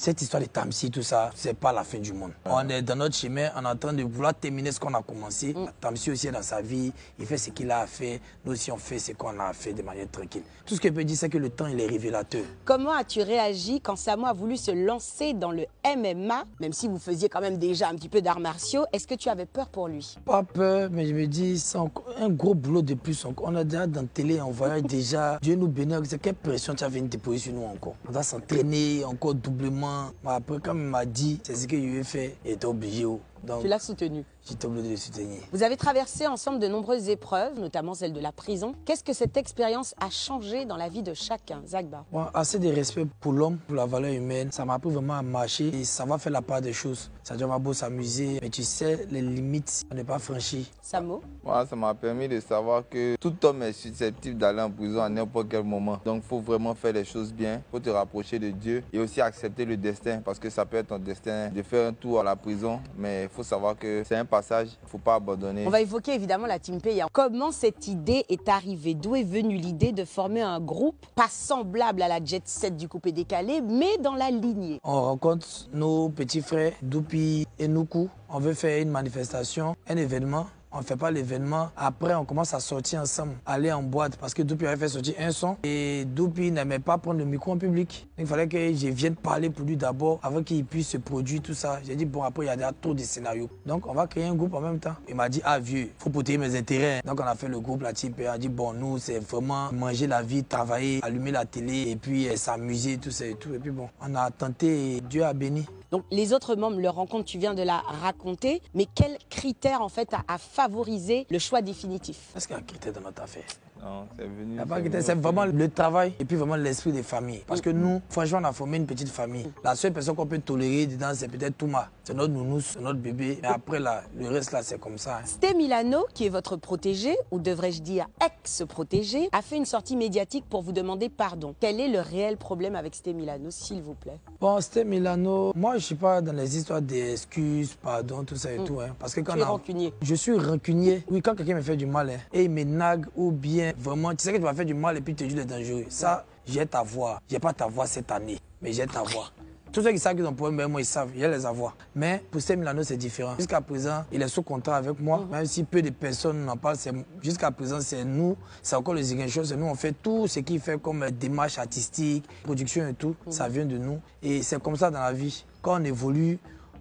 cette histoire de Tamsir, tout ça, c'est pas la fin du monde. On est dans notre chemin, on est en train de vouloir terminer ce qu'on a commencé. Tamsir aussi est dans sa vie, il fait ce qu'il a fait. Nous aussi, on fait ce qu'on a fait de manière tranquille. Tout ce que je peux dire, c'est que le temps, il est révélateur. Comment as-tu réagi quand Samo a voulu se lancer dans le MMA, même si vous faisiez quand même déjà un petit peu d'arts martiaux? Est-ce que tu avais peur pour lui? Pas peur, mais je me dis, c'est un gros boulot de plus. On a déjà dans la télé, on voyait déjà, Dieu nous bénit, quelle pression tu as venu déposer sur nous encore. On doit s'entraîner encore doublement. Mais après, quand il m'a dit, c'est ce que je vais faire, il était obligé. Donc, tu l'as soutenu. J'étais obligé de le soutenir. Vous avez traversé ensemble de nombreuses épreuves, notamment celle de la prison. Qu'est-ce que cette expérience a changé dans la vie de chacun, Zagba? Bon, assez de respect pour l'homme, pour la valeur humaine. Ça m'a appris vraiment à marcher et ça va faire la part des choses. Ça doit beau s'amuser, mais tu sais les limites à ne pas franchir. Samo? Moi, ça m'a permis de savoir que tout homme est susceptible d'aller en prison à n'importe quel moment. Donc, il faut vraiment faire les choses bien, il faut te rapprocher de Dieu et aussi accepter le destin parce que ça peut être ton destin de faire un tour à la prison, mais il faut savoir que c'est un passage, il ne faut pas abandonner. On va évoquer évidemment la Team Peya. Comment cette idée est arrivée? D'où est venue l'idée de former un groupe, pas semblable à la Jet Set du Coupé Décalé, mais dans la lignée? On rencontre nos petits frères, Doupi et Nuku. On veut faire une manifestation, un événement. On ne fait pas l'événement. Après, on commence à sortir ensemble, aller en boîte. Parce que Doupi avait fait sortir un son. Et Doupi n'aimait pas prendre le micro en public. Il fallait que je vienne parler pour lui d'abord, avant qu'il puisse se produire, tout ça. J'ai dit, bon, après, il y a déjà trop de scénarios. Donc, on va créer un groupe en même temps. Il m'a dit, ah, vieux, il faut protéger mes intérêts. Donc, on a fait le groupe, la type. Et on a dit, bon, nous, c'est vraiment manger la vie, travailler, allumer la télé, et puis s'amuser, tout ça et tout. Et puis, bon, on a tenté et Dieu a béni. Donc les autres membres, leur rencontre, tu viens de la raconter, mais quels critères en fait a favorisé le choix définitif? Est-ce qu'il y a un critère dans notre affaire? Non, c'est venu. C'est vraiment le travail et puis vraiment l'esprit des familles. Parce que nous, franchement, on a formé une petite famille. La seule personne qu'on peut tolérer dedans, c'est peut-être Touma. C'est notre nounous, c'est notre bébé. Mais après, là, le reste, là, c'est comme ça. Hein. Sté Milano, qui est votre protégé, ou devrais-je dire ex-protégé, a fait une sortie médiatique pour vous demander pardon. Quel est le réel problème avec Sté Milano, s'il vous plaît? Bon, Sté Milano, moi, je ne suis pas dans les histoires d'excuses, pardon, tout ça et tout. Hein. Parce que quand tu es rancunier? Je suis rancunier. Oui, quand quelqu'un me fait du mal, hein, et il me nague ou bien vraiment, tu sais que tu vas faire du mal et puis tu te dis le dangereux. Ça, j'ai ta voix. Je n'ai pas ta voix cette année, mais j'ai ta voix. Tous ceux qui savent qu'ils ont problème, moi, ils savent, je les avoir. Mais pour Sté Milano, c'est différent. Jusqu'à présent, il est sous contrat avec moi, même si peu de personnes n'en parlent. Jusqu'à présent, c'est nous, c'est encore les Ziguinchor, c'est nous, on fait tout ce qu'il fait comme démarche artistique, production et tout, ça vient de nous. Et c'est comme ça dans la vie. Quand on évolue,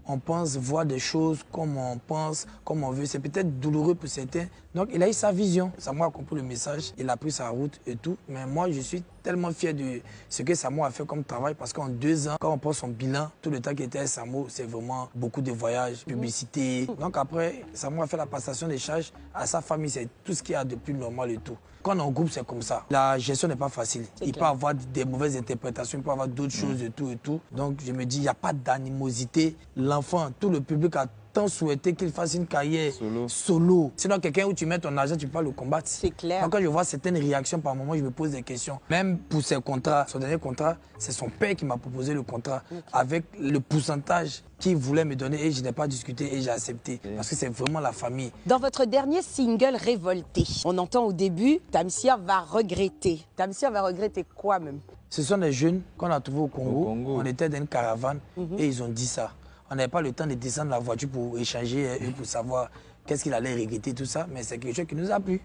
on pense voir des choses comme on pense, comme on veut. C'est peut-être douloureux pour certains. Donc, il a eu sa vision. Samo a compris le message, il a pris sa route et tout. Mais moi, je suis tellement fier de ce que Samo a fait comme travail parce qu'en 2 ans, quand on prend son bilan, tout le temps qu'il était à Samo, c'est vraiment beaucoup de voyages, publicité. Donc après, Samo a fait la passation des charges à sa famille. C'est tout ce qu'il y a de plus normal et tout. Quand on est en groupe, c'est comme ça. La gestion n'est pas facile. Il peut y avoir des mauvaises interprétations, il peut y avoir d'autres choses et tout et tout. Donc je me dis, il n'y a pas d'animosité. L'enfant, tout le public a tant souhaité qu'il fasse une carrière solo. Sinon, quelqu'un où tu mets ton argent, tu peux pas le combattre. C'est clair. Donc, quand je vois certaines réactions par moment, je me pose des questions. Même pour ses contrats, son dernier contrat, c'est son père qui m'a proposé le contrat avec le pourcentage qu'il voulait me donner et je n'ai pas discuté et j'ai accepté. Parce que c'est vraiment la famille. Dans votre dernier single Révolté, on entend au début, Tamsir va regretter. Tamsir va regretter quoi même? Ce sont des jeunes qu'on a trouvés au Congo. On était dans une caravane et ils ont dit ça. On n'avait pas le temps de descendre la voiture pour échanger et pour savoir qu'est-ce qu'il allait regretter, tout ça. Mais c'est quelque chose qui nous a plu.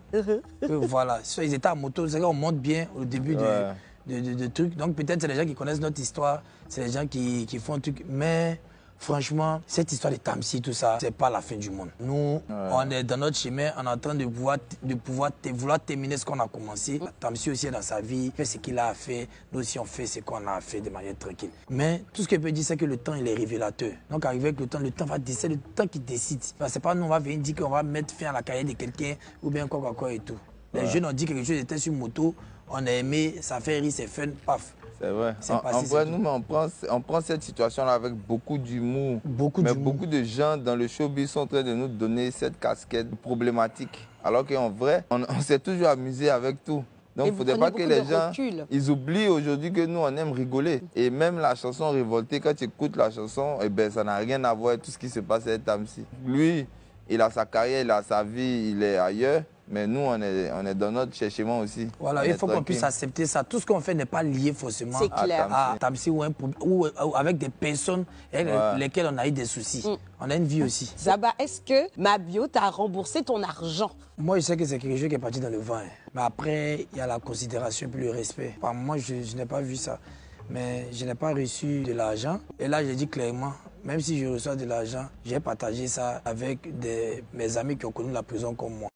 Voilà. Ils étaient à moto, c'est qu'on monte bien au début de trucs. Donc peut-être c'est les gens qui connaissent notre histoire, c'est les gens qui font un truc. Mais franchement, cette histoire de Tamsir, tout ça, c'est pas la fin du monde. Nous, on est dans notre chemin, on est en train de vouloir terminer ce qu'on a commencé. Tamsir aussi est dans sa vie, fait ce qu'il a fait. Nous aussi, on fait ce qu'on a fait de manière tranquille. Mais tout ce que je peux dire, c'est que le temps, il est révélateur. Donc, arrivé avec le temps va décider, le temps qui décide. C'est pas nous, on va venir dire qu'on va mettre fin à la carrière de quelqu'un ou bien quoi et tout. Les jeunes ont dit quelque chose, ils étaient sur moto, on a aimé, ça fait rire, c'est fun, paf. C'est vrai. En vrai, nous, on prend cette situation-là avec beaucoup d'humour. Beaucoup de gens dans le showbiz sont en train de nous donner cette casquette problématique. Alors qu'en vrai, on s'est toujours amusé avec tout. Donc, il ne faudrait pas que les gens ils oublient aujourd'hui que nous, on aime rigoler. Et même la chanson Révoltée, quand tu écoutes la chanson, eh ben, ça n'a rien à voir avec tout ce qui se passe avec Tamsir. Lui, il a sa carrière, il a sa vie, il est ailleurs. Mais nous, on est dans notre cherchement aussi. Voilà, il faut qu'on puisse accepter ça. Tout ce qu'on fait n'est pas lié forcément à Tamsir ou avec des personnes avec lesquelles on a eu des soucis. On a une vie aussi. Zaba, est-ce que Mabio t'a remboursé ton argent? Moi, je sais que c'est quelque chose qui est parti dans le vent. Mais après, il y a la considération puis le respect. Par moi, je n'ai pas vu ça. Mais je n'ai pas reçu de l'argent. Et là, je dis clairement, même si je reçois de l'argent, j'ai partagé ça avec mes amis qui ont connu la prison comme moi.